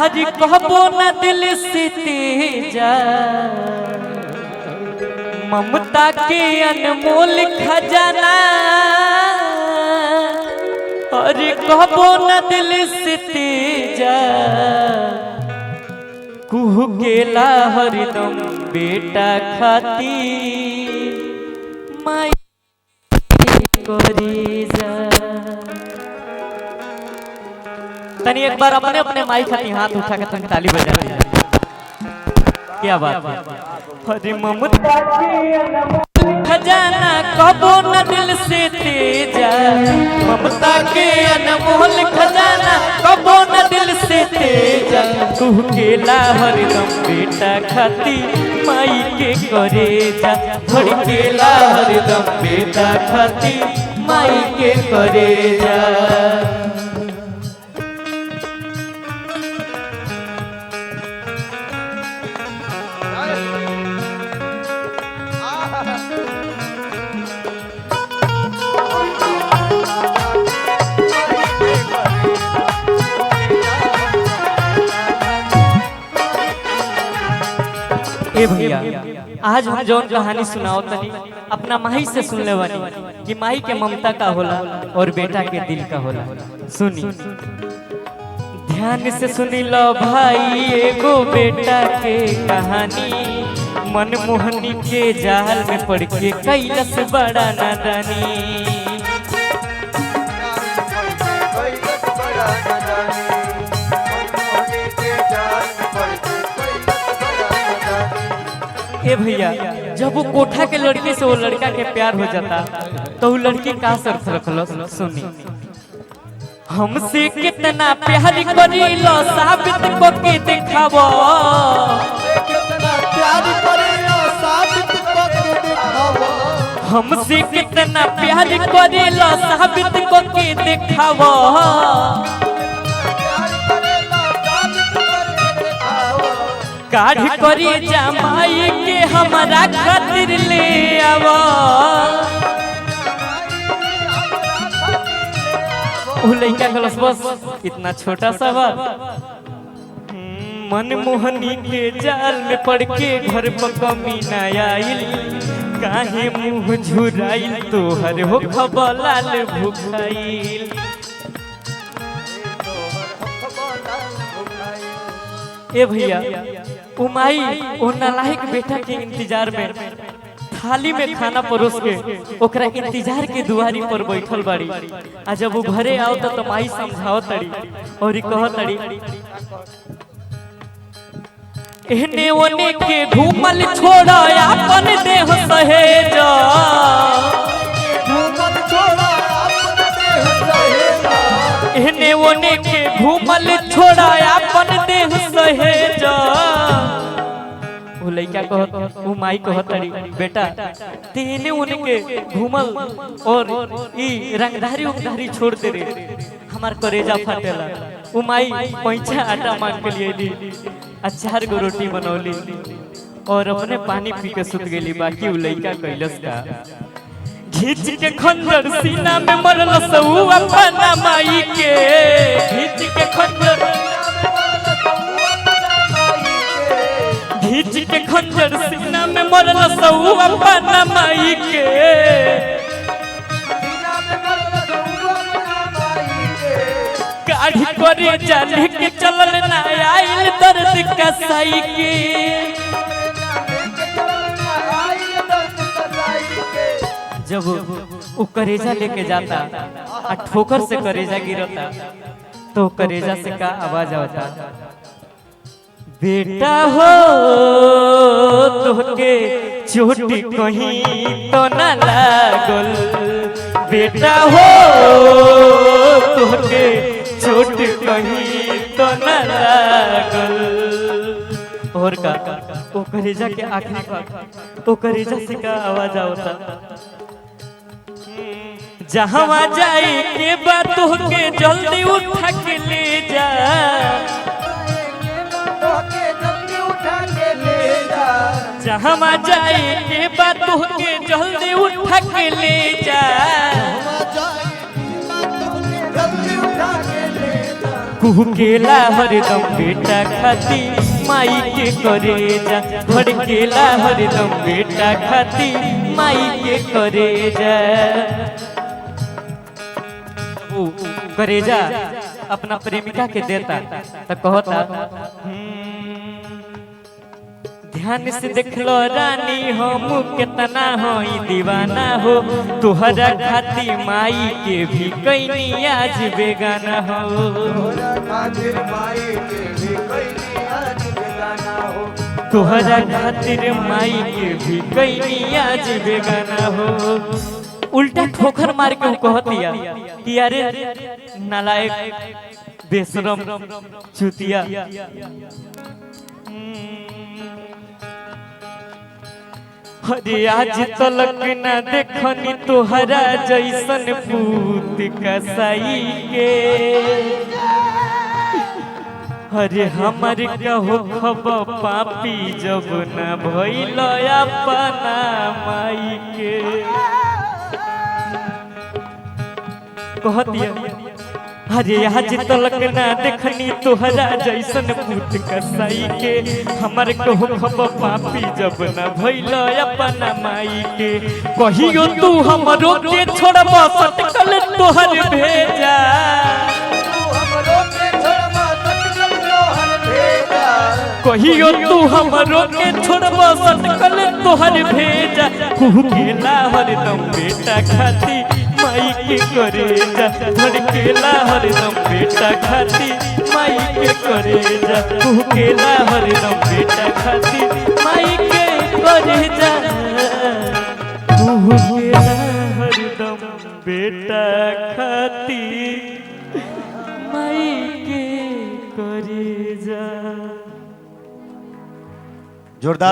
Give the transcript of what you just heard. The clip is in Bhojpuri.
हरि कहबो न दिल से तेजा ममता के अनमोल खजाना हरि कहबो न दिल से तेजा कुहू केला हरिदम बेटा खाती माई करी जा। तनी एक बार अपने अपने माई खाती हाथ उठा के तनी ताली बजा दीजिए। क्या बात है। हरि ममता के अनमोल खजाना कबो न दिल से तेजा ममता के अनमोल खजाना कबो न दिल से तेजा तू केला हरिदम बेटा खाती माई के करे जा थोड़ी केला हरिदम बेटा खाती माई के करे जा। ए भैया आज हम जौन कहानी सुनाओ तनी अपना माई से सुन ले बानी कि माई के ममता का होला और बेटा के दिल का होला। सुनी ध्यान से सुनी लो भाई एगो बेटा के कहानी मनमोहनी के जाल में पड़ के कैलस बड़ा नादानी। ए भैया जब वो कोठा के लड़के से वो लड़का के प्यार हो जाता तो वो लड़की का शर्त रखलो। सुनी हमसे कितना प्यार करीलो साबित को के दिखावो हमसे कितना प्यार करीलो साबित को के दिखावो काढ़ी करी जमाई के हमारा खातिर ले आवो। वो लड़का कहलस बस इतना छोटा सा बात मनमोहनी के जाल में पड़ के घर पर कमी न आइल काहे मुंह झुराइल तोहर हो खबलाल भुखाइल। ए भैया उमाई ओ नालायक बेटा के इंतजार में थाली में खाना परोस के ओकरा इंतजार के दुआरी पर बैठल बाड़ी। आ जब वो घरे आओ तो माई समझाओ तड़ी और कह तड़ी एहने ओने के घूमल छोड़ा अपन देह सहेज एहने ओने के घूमल छोड़ा अपन देह सहेज। वो लड़का कहत वो माई कहत तड़ी बेटा तेने उनके घूमल और ई रंगधारी उंगधारी छोड़ दे रे हमार करेजा फाटेला। वो माई पैसा आटा मांग के लिए ली अचार गो रोटी बनौली और अपने पानी पी के सुत गेली। बाकी वो लड़का कैलस का घींच के खंजर सीना में मरलस ऊ अपना माई के घींच के खंजर घींच के खंजर सीना में मरलस ऊ अपना माई के काढ़ी करे जाने के चलल ना आइल दर्द कसाई के। जब वो करेजा लेके जाता और ठोकर से करेजा गिरता तो करेजा से का आवाज आता बेटा हो तोहके चोटी कहीं तो ना लागल बेटा हो तोहके चोट कहीं तो ना लागल। और का ओ करेजा के आखिरी बात ओ करेजा से का आवाज आता जहाँ जाए के बात के जल्दी उठा के ले जा जहाँ जाए के बात के जल्दी उठा के ले जा कुहकेला हरदम बेटा खाती माई के करेजा भड़केला हरदम बेटा खाती माई के करेजा। वो करेजा अपना प्रेमिका के देता तो कहता ध्यान से देख लो रानी हम कितना होई दीवाना हो तुहरा खाती माई के भी कईनी आज बेगाना हो तुहरा खातिर माई के भी कईनी आज बेगाना हो। उल्टा ठोकर मार के कहतिया कि अरे नालायक बेशरम चुतिया अरे आज तलक ना देखनी तोहरा जैसन पूत कसाई के अरे हमारे कहो खब पापी जब न भइल अपना माई के कहतिया अरे आज तलक ना देखनी तोहरा जैसन पूत कसाई के हमर कहू खब पापी जब न भइल अपना माई के कहियो तू हमरो के छोड़ब सटकल तोहर भेजा कहियो तू हमरो के छोड़ब सटकल तोहर भेजा कुहकेला हरदम बेटा खाती माई के करेजा भड़केला हरदम बेटा खाती माई के करेजा कुहकेला हरदम बेटा खाती माई के करेजा कुहकेला हरदम बेटा खाती माई के करेजा। जोरदार।